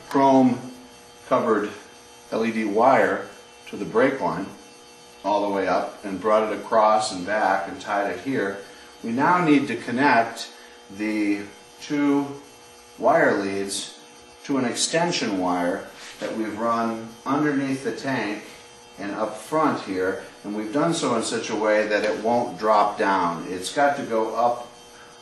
chrome covered LED wire to the brake line all the way up and brought it across and back and tied it here. We now need to connect the two wire leads to an extension wire that we've run underneath the tank and up front here, and we've done so in such a way that it won't drop down. It's got to go up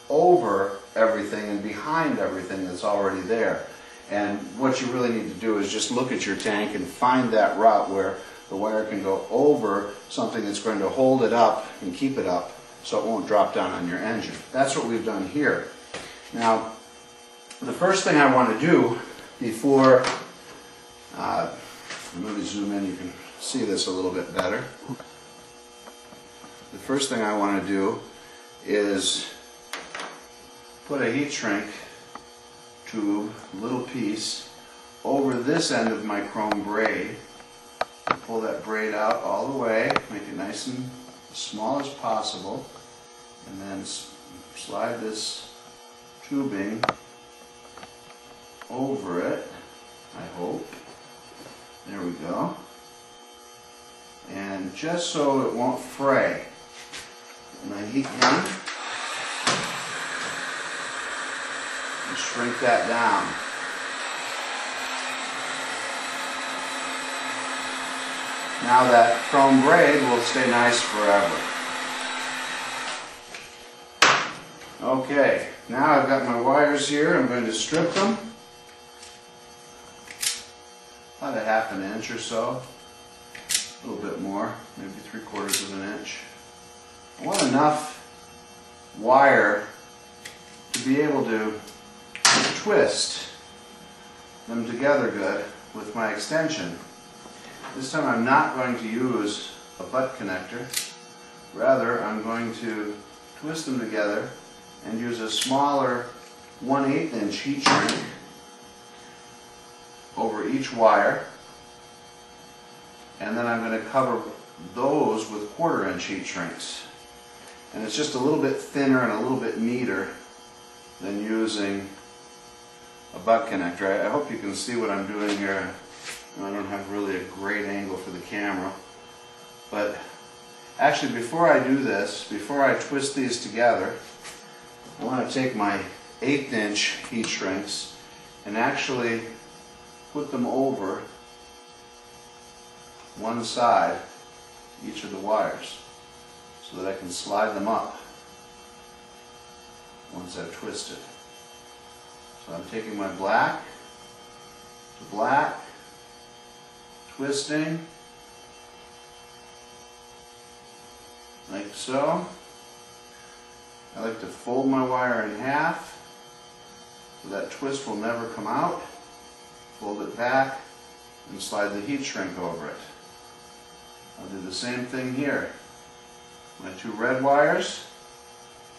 over everything and behind everything that's already there. And what you really need to do is just look at your tank and find that route where the wire can go over something that's going to hold it up and keep it up so it won't drop down on your engine. That's what we've done here. Now, the first thing I want to do before, let me zoom in, you can see this a little bit better. The first thing I want to do is put a heat shrink tube, little piece, over this end of my chrome braid. Pull that braid out all the way, make it nice and small as possible, and then slide this tubing over it, I hope. There we go. And just so it won't fray, my heat gun, and shrink that down. Now that chrome braid will stay nice forever. Okay, now I've got my wires here. I'm going to strip them. About a ½ an inch or so. A little bit more, maybe 3/4 of an inch. I want enough wire to be able to twist them together good with my extension. This time I'm not going to use a butt connector. Rather, I'm going to twist them together and use a smaller 1/8 inch heat shrink over each wire. And then I'm going to cover those with 1/4 inch heat shrinks. And it's just a little bit thinner and a little bit neater than using a butt connector. I hope you can see what I'm doing here. I don't have really a great angle for the camera. But actually, before I do this, before I twist these together, I want to take my 1/8 inch heat shrinks and actually put them over one side each of the wires so that I can slide them up once I've twisted. So I'm taking my black to black, twisting like so. I like to fold my wire in half so that twist will never come out. Fold it back and slide the heat shrink over it. I'll do the same thing here. My two red wires,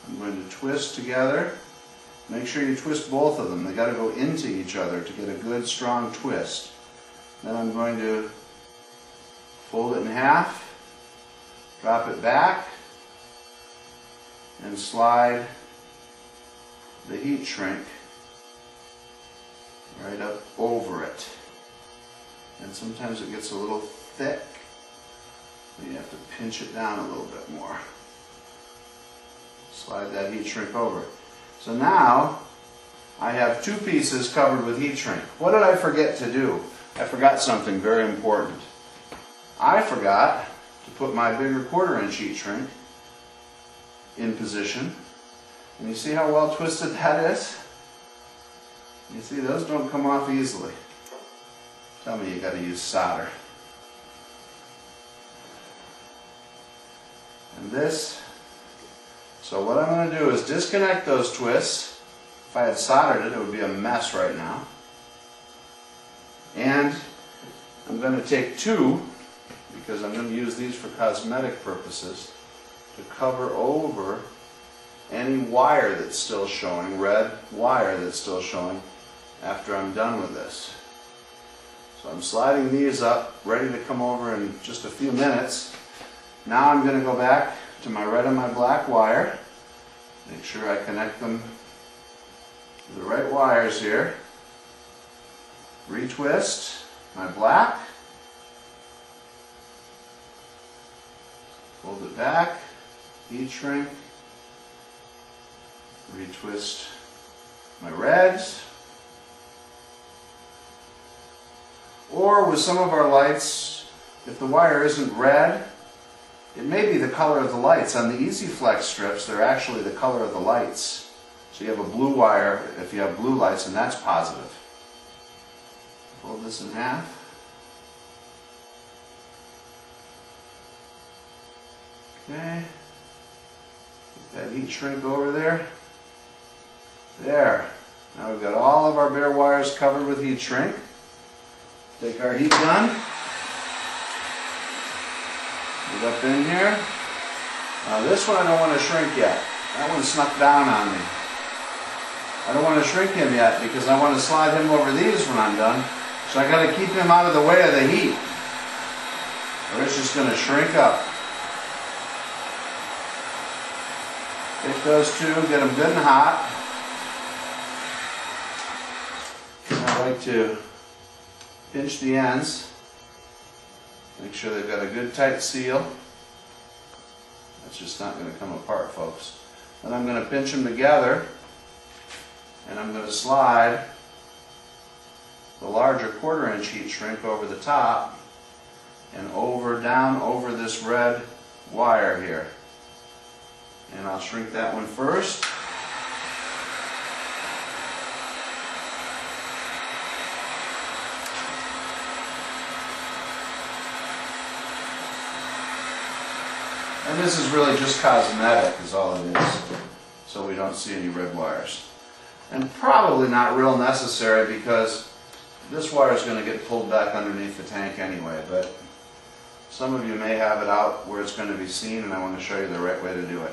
I'm going to twist together. Make sure you twist both of them. They got to go into each other to get a good strong twist. Then I'm going to fold it in half, drop it back, and slide the heat shrink right up over it. And sometimes it gets a little thick, so you have to pinch it down a little bit more. Slide that heat shrink over. So now I have two pieces covered with heat shrink. What did I forget to do? I forgot something very important. I forgot to put my bigger 1/4 inch heat shrink in position. And you see how well twisted that is? You see, those don't come off easily. Tell me you got to use solder. And this, so what I'm going to do is disconnect those twists. If I had soldered it, it would be a mess right now. And I'm going to take two, because I'm going to use these for cosmetic purposes, to cover over any wire that's still showing, red wire that's still showing, after I'm done with this. So I'm sliding these up, ready to come over in just a few minutes. Now I'm going to go back to my red and my black wire, make sure I connect them to the right wires here, retwist my black, fold it back, heat shrink, retwist my reds. Or with some of our lights, if the wire isn't red, it may be the color of the lights. On the EasyFlex strips, they're actually the color of the lights. So you have a blue wire if you have blue lights, and that's positive. Fold this in half. Okay. Get that heat shrink over there. There. Now we've got all of our bare wires covered with heat shrink. Take our heat gun. Get up in here. Now this one I don't want to shrink yet. That one snuck down on me. I don't want to shrink him yet because I want to slide him over these when I'm done. So I got to keep him out of the way of the heat, or it's just going to shrink up. Take those two, get them good and hot. I like to pinch the ends. Make sure they've got a good tight seal. That's just not going to come apart, folks. Then I'm going to pinch them together, and I'm going to slide the larger 1/4 inch heat shrink over the top and down over this red wire here. And I'll shrink that one first. And this is really just cosmetic is all it is, so we don't see any red wires. And probably not real necessary because this wire is going to get pulled back underneath the tank anyway, but some of you may have it out where it's going to be seen, and I want to show you the right way to do it.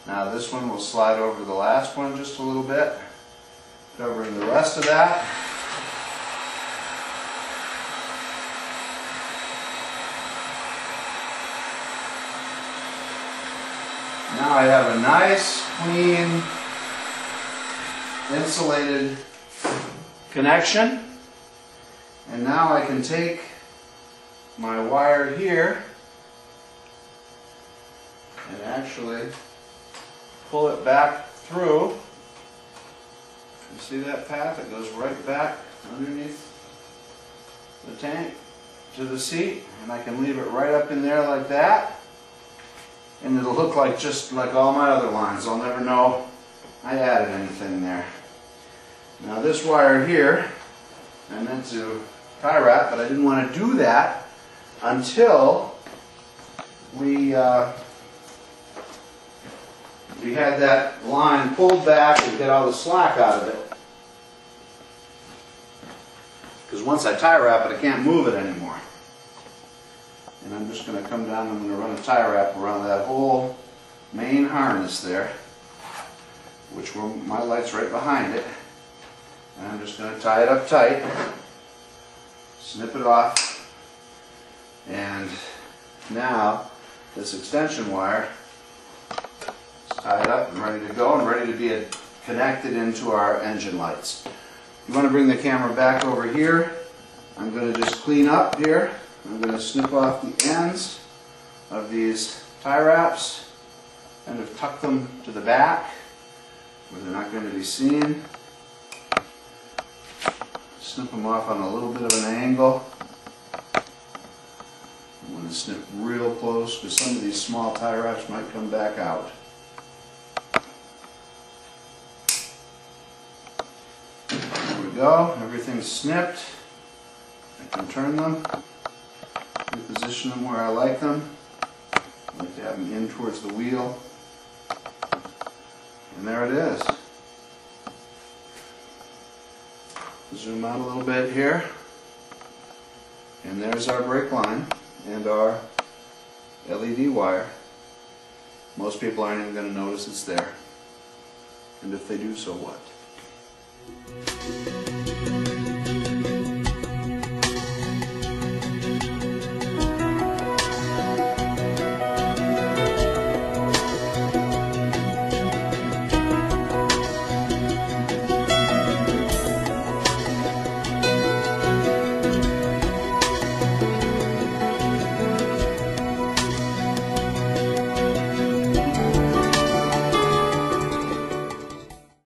Now this one will slide over the last one just a little bit, covering the rest of that. Now I have a nice, clean, insulated connection. And now I can take my wire here and actually pull it back through. You see that path? It goes right back underneath the tank to the seat, and I can leave it right up in there like that. And it'll look like just like all my other lines. I'll never know I added anything there. Now this wire here, I meant to tie wrap, but I didn't want to do that until we had that line pulled back and get all the slack out of it. Because once I tie wrap it, I can't move it anymore. And I'm just going to come down and I'm going to run a tie wrap around that whole main harness there, which my light's right behind it. And I'm just going to tie it up tight, snip it off, and now this extension wire is tied up and ready to go and ready to be connected into our engine lights. You want to bring the camera back over here. I'm going to just clean up here. I'm going to snip off the ends of these tie wraps, kind of tuck them to the back where they're not going to be seen. Snip them off on a little bit of an angle. I'm going to snip real close because some of these small tie wraps might come back out. There we go. Everything's snipped. I can turn them. Position them where I like them. I like to have them in towards the wheel. And there it is. Zoom out a little bit here. And there's our brake line and our LED wire. Most people aren't even going to notice it's there. And if they do, so what?